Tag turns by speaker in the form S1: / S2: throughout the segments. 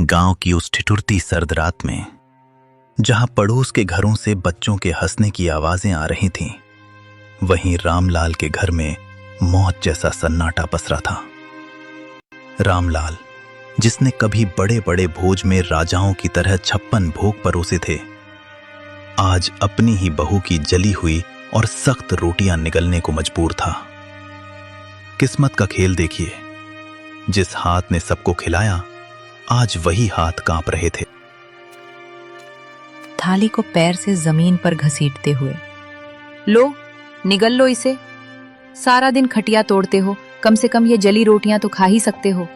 S1: गांव की उस ठिठुरती सर्द रात में, जहां पड़ोस के घरों से बच्चों के हंसने की आवाजें आ रही थीं, वहीं रामलाल के घर में मौत जैसा सन्नाटा पसरा था। रामलाल, जिसने कभी बड़े बड़े भोज में राजाओं की तरह 56 भोग परोसे थे, आज अपनी ही बहू की जली हुई और सख्त रोटियां निगलने को मजबूर था। किस्मत का खेल देखिए, जिस हाथ ने सबको खिलाया, आज वही हाथ कांप रहे थे।
S2: थाली को पैर से जमीन पर घसीटते हुए, लो निगल लो इसे, सारा दिन खटिया तोड़ते हो, कम से कम ये जली रोटियां तो खा ही सकते हो।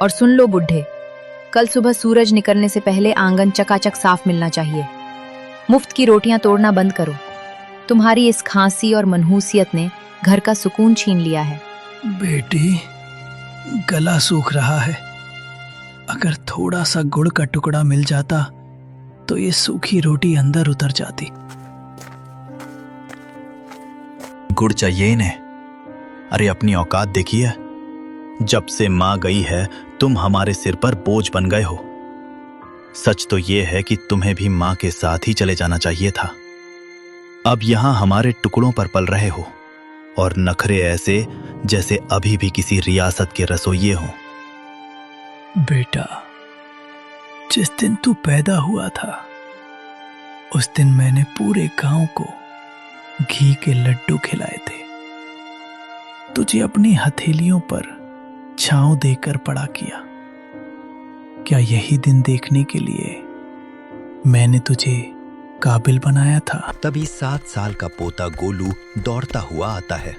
S2: और सुन लो बुढ़े, कल सुबह सूरज निकलने से पहले आंगन चकाचक साफ मिलना चाहिए। मुफ्त की रोटियां तोड़ना बंद करो। तुम्हारी इस खांसी और मनहूसियत ने घर का सुकून छीन लिया है।
S3: बेटी, गला सूख रहा है। अगर थोड़ा सा गुड़ का टुकड़ा मिल जाता तो ये सूखी रोटी अंदर उतर जाती।
S1: गुड़ चाहिए इन्हें? अरे अपनी औकात देखिए। जब से मां गई है, तुम हमारे सिर पर बोझ बन गए हो। सच तो यह है कि तुम्हें भी मां के साथ ही चले जाना चाहिए था। अब यहां हमारे टुकड़ों पर पल रहे हो, और नखरे ऐसे जैसे अभी भी किसी रियासत के रसोइये हो।
S3: बेटा, जिस दिन तू पैदा हुआ था, उस दिन मैंने पूरे गांव को घी के लड्डू खिलाए थे। तुझे अपनी हथेलियों पर छांव देकर बड़ा किया। क्या यही दिन देखने के लिए मैंने तुझे काबिल बनाया था?
S1: तभी 7 साल का पोता गोलू दौड़ता हुआ आता है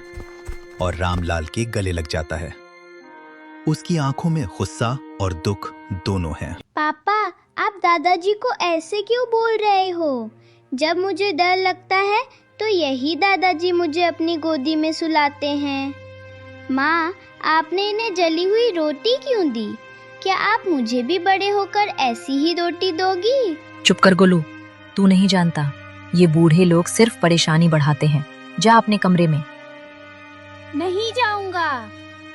S1: और रामलाल के गले लग जाता है। उसकी आंखों में गुस्सा और दुख दोनों हैं।
S4: पापा, आप दादाजी को ऐसे क्यों बोल रहे हो? जब मुझे डर लगता है तो यही दादाजी मुझे अपनी गोदी में सुलाते हैं। माँ, आपने इन्हें जली हुई रोटी क्यों दी? क्या आप मुझे भी बड़े होकर ऐसी ही रोटी दोगी?
S2: चुप कर गोलू, तू नहीं जानता, ये बूढ़े लोग सिर्फ परेशानी बढ़ाते हैं। जा अपने कमरे में।
S4: नहीं जाऊंगा।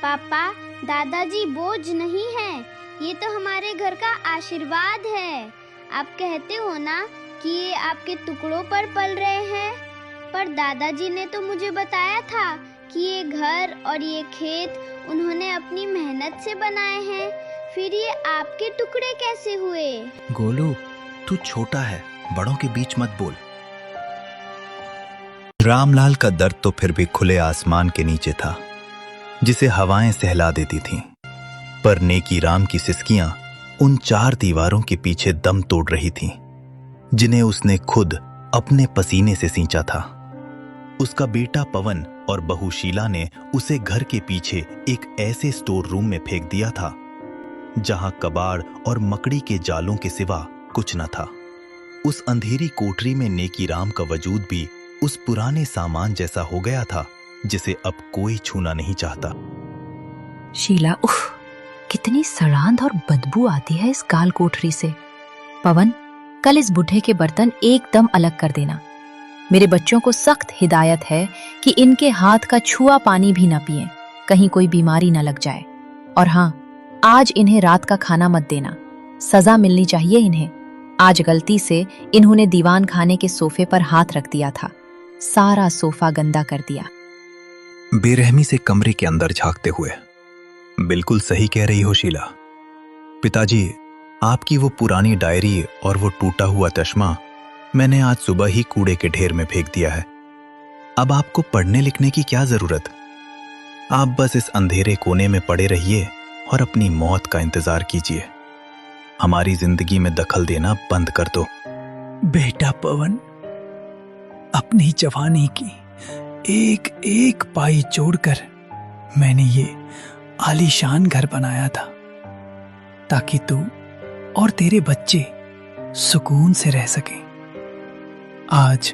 S4: पापा, दादाजी बोझ नहीं है, ये तो हमारे घर का आशीर्वाद है। आप कहते हो ना कि ये आपके टुकड़ों पर पल रहे हैं, पर दादाजी ने तो मुझे बताया था कि ये घर और ये खेत उन्होंने अपनी मेहनत से बनाए हैं। फिर ये आपके टुकड़े कैसे हुए?
S1: गोलू, तू छोटा है, बड़ों के बीच मत बोल। रामलाल का दर्द तो फिर भी खुले आसमान के नीचे था, जिसे हवाएं सहला देती थीं। पर नेकी राम की सिसकियां उन 4 दीवारों के पीछे दम तोड़ रही थीं, जिन्हें उसने खुद अपने पसीने से सींचा था। उसका बेटा पवन और बहू शीला ने उसे घर के पीछे एक ऐसे स्टोर रूम में फेंक दिया था, जहां कबाड़ और मकड़ी के जालों के सिवा कुछ न था। उस अंधेरी कोठरी में नेकी राम का वजूद भी उस पुराने सामान जैसा हो गया था, जिसे अब कोई छूना नहीं चाहता।
S2: शीला, उफ, कितनी सड़ांध और बदबू आती है इस काल कोठरी से। पवन, कल इस बुढ़े के बर्तन एकदम अलग कर देना। मेरे बच्चों को सख्त हिदायत है कि इनके हाथ का छुआ पानी भी ना पिएं, कहीं कोई बीमारी ना लग जाए। और हाँ, आज इन्हें रात का खाना मत देना, सजा मिलनी चाहिए इन्हें। आज गलती से इन्होंने दीवान खाने के सोफे पर हाथ रख दिया था, सारा सोफा गंदा कर दिया।
S1: बेरहमी से कमरे के अंदर झांकते हुए, बिल्कुल सही कह रही हो शीला। पिताजी, आपकी वो पुरानी डायरी और वो टूटा हुआ चश्मा मैंने आज सुबह ही कूड़े के ढेर में फेंक दिया है। अब आपको पढ़ने लिखने की क्या जरूरत? आप बस इस अंधेरे कोने में पड़े रहिए और अपनी मौत का इंतजार कीजिए। हमारी जिंदगी में दखल देना बंद कर दो।
S3: बेटा पवन, अपनी जवानी की एक एक पाई जोड़कर मैंने ये आलीशान घर बनाया था, ताकि तू और तेरे बच्चे सुकून से रह सकें। आज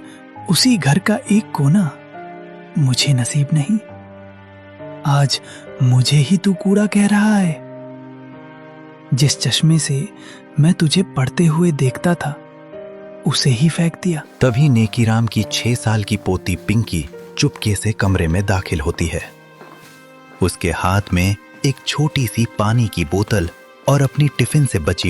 S3: उसी घर का एक कोना मुझे नसीब नहीं। आज मुझे ही तू कूड़ा कह रहा है। जिस चश्मे से मैं तुझे पढ़ते हुए देखता था, उसे ही फेंक दिया।
S1: तभी नेकीराम की 6 साल की पोती पिंकी चुपके से कमरे में दाखिल होती है। उसके हाथ में एक छोटी सी पानी की बोतल और अपनी टिफिन से बची